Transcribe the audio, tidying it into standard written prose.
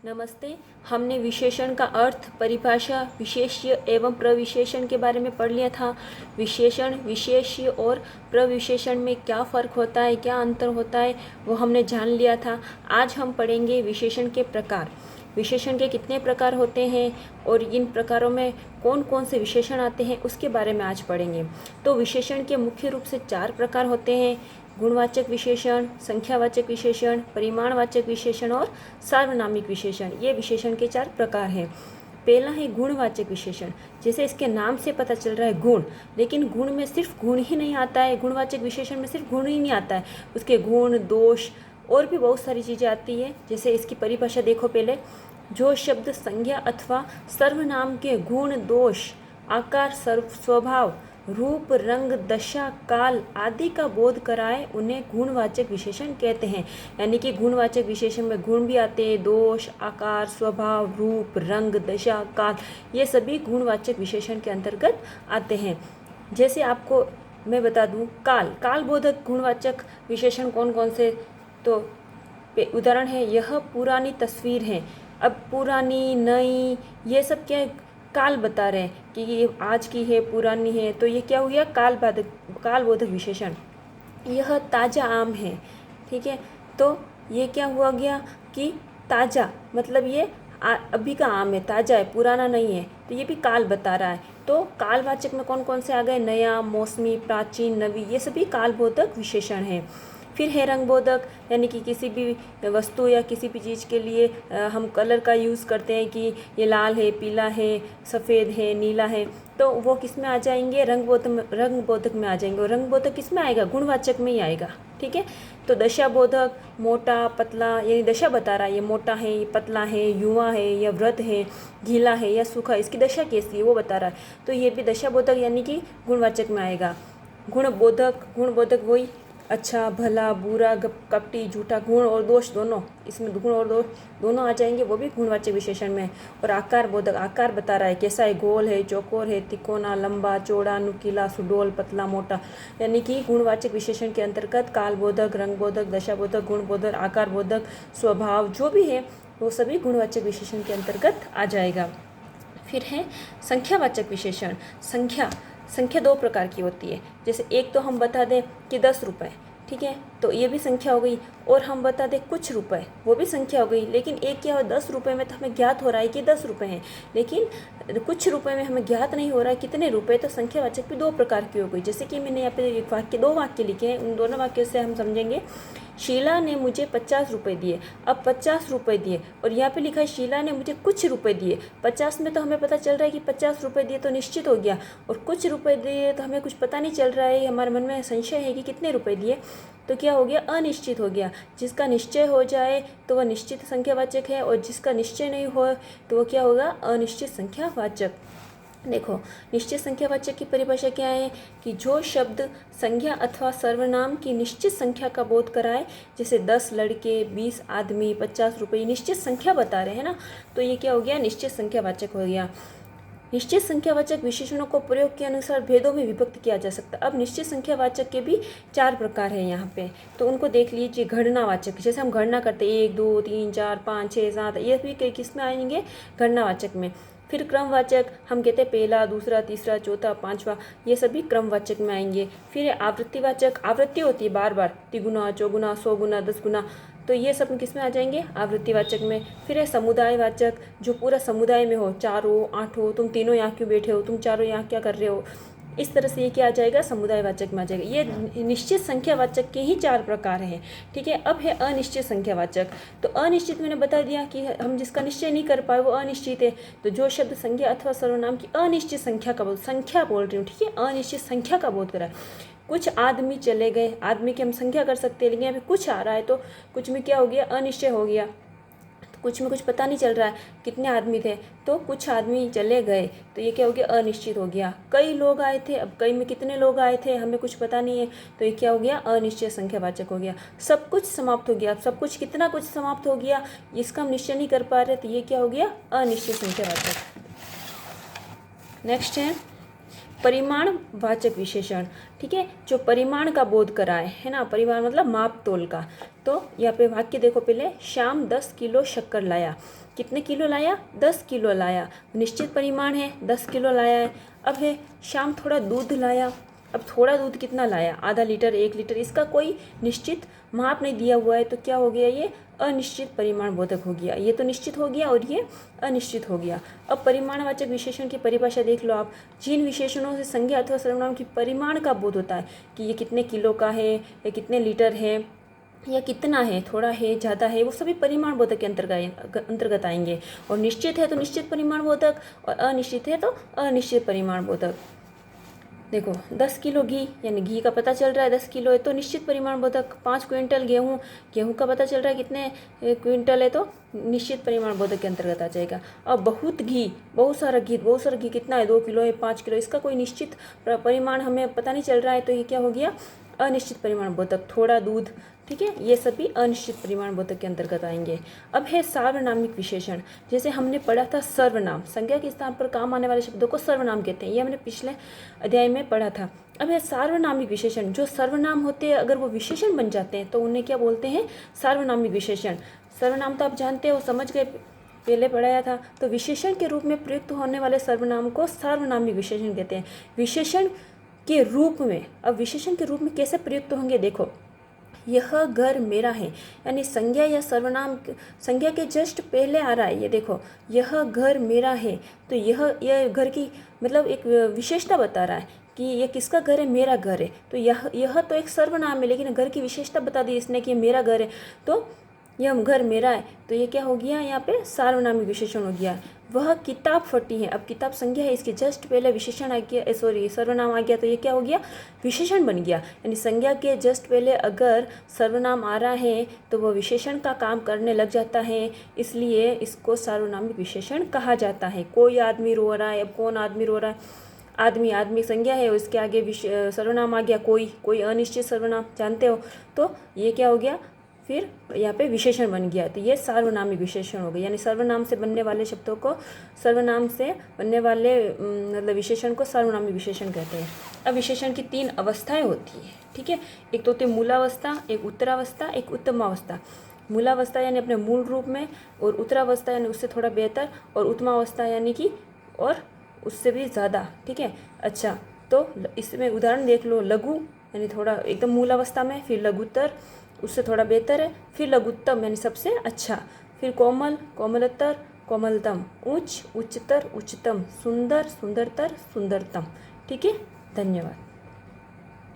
नमस्ते। हमने विशेषण का अर्थ, परिभाषा, विशेष्य एवं प्रविशेषण के बारे में पढ़ लिया था। विशेषण, विशेष्य और प्रविशेषण में क्या फ़र्क होता है, क्या अंतर होता है, वो हमने जान लिया था। आज हम पढ़ेंगे विशेषण के प्रकार। विशेषण के कितने प्रकार होते हैं और इन प्रकारों में कौन कौन से विशेषण आते हैं उसके बारे में आज पढ़ेंगे। तो विशेषण के मुख्य रूप से 4 प्रकार होते हैं: गुणवाचक विशेषण, संख्यावाचक विशेषण, परिमाणवाचक विशेषण और सार्वनामिक विशेषण। ये विशेषण के 4 प्रकार हैं। पहला है गुणवाचक विशेषण। जैसे इसके नाम से पता चल रहा है गुण, लेकिन गुण में सिर्फ गुण ही नहीं आता है। गुणवाचक विशेषण में सिर्फ गुण ही नहीं आता है, उसके गुण, दोष और भी बहुत सारी चीज़ें आती है। जैसे इसकी परिभाषा देखो पहले। जो शब्द संज्ञा अथवा सर्वनाम के गुण, दोष, आकार, स्वभाव, रूप, रंग, दशा, काल आदि का बोध कराए उन्हें गुणवाचक विशेषण कहते हैं। यानी कि गुणवाचक विशेषण में गुण भी आते हैं, दोष, आकार, स्वभाव, रूप, रंग, दशा, काल, ये सभी गुणवाचक विशेषण के अंतर्गत आते हैं। जैसे आपको मैं बता दूं, काल बोधक गुणवाचक विशेषण कौन कौन से, तो उदाहरण है यह पुरानी तस्वीर है। अब पुरानी, नई, ये सब क्या है, काल बता रहे हैं कि ये आज की है, पुरानी है, तो ये क्या हो गया, काल बोधक विशेषण। यह ताज़ा आम है, ठीक है, तो ये क्या हुआ गया कि ताज़ा मतलब ये अभी का आम है, ताज़ा है, पुराना नहीं है, तो ये भी काल बता रहा है। तो कालवाचक में कौन कौन से आ गए, नया, मौसमी, प्राचीन, नवी, ये सभी कालबोधक विशेषण हैं। फिर है रंगबोधक, यानी कि किसी भी वस्तु या किसी भी चीज़ के लिए हम कलर का यूज़ करते हैं कि ये लाल है, पीला है, सफ़ेद है, नीला है, तो वो किस में आ जाएंगे, रंगबोधक में आ जाएंगे। और रंगबोधक किस में आएगा, गुणवाचक में ही आएगा, ठीक है। तो दशाबोधक, मोटा, पतला, यानी दशा बता रहा है, ये मोटा है, ये पतला है, युवा है या वृद्ध है, गीला है या सूखा, इसकी दशा कैसी है वो बता रहा है, तो ये भी दशाबोधक यानी कि गुणवाचक में आएगा। गुणबोधक वही अच्छा, भला, बुरा, कपटी, झूठा, गुण और दोष दोनों, इसमें गुण और दोष दोनों आ जाएंगे, वो भी गुणवाचक विशेषण में। और आकार बोधक, आकार बता रहा है कैसा है, गोल है, चौकोर है, तिकोना, लंबा, चौड़ा, नुकीला, सुडौल, पतला, मोटा, यानी कि गुणवाचक विशेषण के अंतर्गत कालबोधक, रंगबोधक, दशाबोधक, गुणबोधक, आकार बोधक, स्वभाव जो भी है वो सभी गुणवाचक विशेषण के अंतर्गत आ जाएगा। फिर है संख्यावाचक विशेषण। संख्या 2 प्रकार की होती है। जैसे एक तो हम बता दें कि 10 रुपये, ठीक है, तो ये भी संख्या हो गई। और हम बता दें कुछ रुपए, वो भी संख्या हो गई। लेकिन एक क्या हो, 10 रुपये में तो हमें ज्ञात हो रहा है कि 10 रुपये हैं, लेकिन कुछ रुपए में हमें ज्ञात नहीं हो रहा है कितने रुपए, तो संख्यावाचक भी 2 प्रकार की हो गई। जैसे कि मैंने यहाँ पे 2 वाक्य लिखे हैं, उन दोनों वाक्यों से हम समझेंगे। शीला ने मुझे 50 रुपये दिए। अब 50 रुपये दिए और यहाँ पे लिखा है शीला ने मुझे कुछ रुपए दिए। 50 में तो हमें पता चल रहा है कि 50 रुपये दिए तो निश्चित हो गया, और कुछ रुपए दिए तो हमें कुछ पता नहीं चल रहा है, हमारे मन में संशय है कि कितने रुपए दिए, तो क्या हो गया, अनिश्चित हो गया। जिसका निश्चय हो जाए तो वह निश्चित संख्यावाचक है, और जिसका निश्चय नहीं हो तो वह क्या होगा, अनिश्चित संख्यावाचक। देखो, निश्चित संख्यावाचक की परिभाषा क्या है कि जो शब्द संज्ञा अथवा सर्वनाम की निश्चित संख्या का बोध कराए, जैसे 10 लड़के, 20 आदमी, 50 रुपये, निश्चित संख्या बता रहे हैं ना, तो ये क्या हो गया, निश्चित संख्यावाचक हो गया। निश्चित संख्यावाचक विशेषणों को प्रयोग के अनुसार भेदों में विभक्त किया जा सकता है। अब निश्चित संख्यावाचक के भी 4 प्रकार हैं यहाँ पे, तो उनको देख लीजिए। गणनावाचक, जैसे हम गणना करते हैं 1 2 3 4 5 6 7, ये भी किस में आएंगे, गणनावाचक में। फिर क्रमवाचक, हम कहते हैं पहला, दूसरा, तीसरा, चौथा, 5वां, ये सभी क्रमवाचक में आएंगे। फिर आवृत्तिवाचक, आवृत्ति होती है बार बार, 3 गुना, 4 गुना, 100 गुना, 10 गुना, तो ये सब किस में आ जाएंगे, आवृत्तिवाचक में। फिर है समुदायवाचक, जो पूरा समुदाय में हो, 4 हो, 8 हो, तुम तीनों यहाँ क्यों बैठे हो, तुम चारों यहाँ क्या कर रहे हो, इस तरह से ये क्या आ जाएगा, समुदायवाचक में आ जाएगा। ये निश्चित संख्यावाचक के ही 4 प्रकार हैं, ठीक है। अब है अनिश्चित संख्यावाचक। तो अनिश्चित मैंने बता दिया कि हम जिसका निश्चय नहीं कर पाए वो अनिश्चित है। तो जो शब्द संज्ञा अथवा सर्वनाम की अनिश्चित संख्या का संख्या बोल रही हूँ, ठीक है, अनिश्चित संख्या का बोध करा। कुछ आदमी चले गए, आदमी की हम संख्या कर सकते हैं, लेकिन यहाँ पे कुछ आ रहा है तो कुछ में क्या हो गया, अनिश्चय हो गया। कुछ में कुछ पता नहीं चल रहा है कितने आदमी थे, तो कुछ आदमी चले गए, तो ये क्या हो गया, अनिश्चित हो गया। कई लोग आए थे, अब कई में कितने लोग आए थे हमें कुछ पता नहीं है, तो ये क्या हो गया, अनिश्चित संख्यावाचक हो गया। सब कुछ समाप्त हो गया, अब सब कुछ कितना कुछ समाप्त हो गया, इसका हम निश्चय नहीं कर पा रहे, तो ये क्या हो गया, अनिश्चित संख्यावाचक। नेक्स्ट है परिमाणवाचक विशेषण, ठीक है, जो परिमाण का बोध कराए, है ना, परिमाण मतलब माप तोल का। तो यहाँ पे वाक्य देखो पहले, श्याम 10 किलो शक्कर लाया। कितने किलो लाया? 10 किलो लाया। निश्चित परिमाण है, 10 किलो लाया है। अब है श्याम थोड़ा दूध लाया। अब थोड़ा दूध कितना लाया? आधा लीटर, 1 लीटर, इसका कोई निश्चित माप नहीं दिया हुआ है, तो क्या हो गया? ये अनिश्चित परिमाण बोधक हो गया। ये तो निश्चित हो गया और ये अनिश्चित हो गया। अब परिमाणवाचक विशेषण की परिभाषा देख लो आप। जिन विशेषणों से संज्ञा अथवा सर्वनाम की परिमाण का बोध होता है कि ये कितने किलो का है, या कितने लीटर है, या कितना है, थोड़ा है, ज़्यादा है, वो सभी परिमाण बोधक के अंतर्गत आएंगे। और निश्चित है तो निश्चित परिमाण बोधक, और अनिश्चित है तो अनिश्चित परिमाण बोधक। देखो 10 किलो घी, यानी घी का पता चल रहा है 10 किलो है तो निश्चित परिमाण बोधक। 5 क्विंटल गेहूँ, गेहूँ का पता चल रहा है कितने क्विंटल है तो निश्चित परिमाण बोधक के अंतर्गत आ जाएगा। अब बहुत घी, बहुत सारा घी कितना है? 2 किलो है, 5 किलो, इसका कोई निश्चित परिमाण हमें पता नहीं चल रहा है, तो ये क्या हो गया? अनिश्चित परिमाण बोधक। थोड़ा दूध, ठीक है, ये सभी अनिश्चित परिमाण बोधक के अंतर्गत आएंगे। अब है सार्वनामिक विशेषण। जैसे हमने पढ़ा था सर्वनाम, संज्ञा के स्थान पर काम आने वाले शब्दों को सर्वनाम कहते हैं, ये हमने पिछले अध्याय में पढ़ा था। अब है सार्वनामिक विशेषण। जो सर्वनाम होते हैं अगर वो विशेषण बन जाते हैं तो उन्हें क्या बोलते हैं? सार्वनामिक विशेषण। सर्वनाम तो आप जानते हो, समझ गए, पहले पढ़ाया था। तो विशेषण के रूप में प्रयुक्त होने वाले सर्वनाम को सार्वनामिक विशेषण कहते हैं। विशेषण के रूप में, अब विशेषण के रूप में कैसे प्रयुक्त होंगे? देखो, यह घर मेरा है, यानी संज्ञा या सर्वनाम संज्ञा के जस्ट पहले आ रहा है। ये देखो, यह घर मेरा है, तो यह घर की मतलब एक विशेषता बता रहा है कि यह किसका घर है? मेरा घर है। तो यह तो एक सर्वनाम है, लेकिन घर की विशेषता बता दी इसने कि मेरा घर है, तो यह घर मेरा है, तो ये क्या हो गया? यहाँ पे सार्वनामिक विशेषण हो गया। वह किताब फटी है। अब किताब संज्ञा है, इसके जस्ट पहले विशेषण आ गया, सॉरी सर्वनाम आ गया, तो ये क्या हो गया? विशेषण बन गया। यानी संज्ञा के जस्ट पहले अगर सर्वनाम आ रहा है तो वह विशेषण का काम करने लग जाता है, इसलिए इसको सार्वनामिक विशेषण कहा जाता है। कोई आदमी रो रहा है, अब कौन आदमी रो रहा है? आदमी संज्ञा है, उसके आगे सर्वनाम आ गया कोई अनिश्चित सर्वनाम, जानते हो, तो ये क्या हो गया? फिर यहाँ पे विशेषण बन गया, तो ये सार्वनामिक विशेषण हो गया। यानी सर्वनाम से बनने वाले शब्दों को, सर्वनाम से बनने वाले मतलब विशेषण को सार्वनामिक विशेषण कहते हैं। अब विशेषण की 3 अवस्थाएं होती है, ठीक है। एक तो होती है मूलावस्था, एक उत्तरावस्था, एक उत्तमावस्था। मूलावस्था यानी अपने मूल रूप में, और उत्तरावस्था यानी उससे थोड़ा बेहतर, और उत्तमावस्था यानी कि और उससे भी ज़्यादा, ठीक है। अच्छा, तो इसमें उदाहरण देख लो। लघु यानी थोड़ा एकदम मूलावस्था में, फिर लघुत्तर उससे थोड़ा बेहतर है, फिर लघुत्तम यानी सबसे अच्छा, फिर कोमल, कोमलतर, कोमलतम, उच्च, उच्चतर, उच्चतम, सुंदर, सुंदरतर, सुंदरतम, ठीक है। धन्यवाद।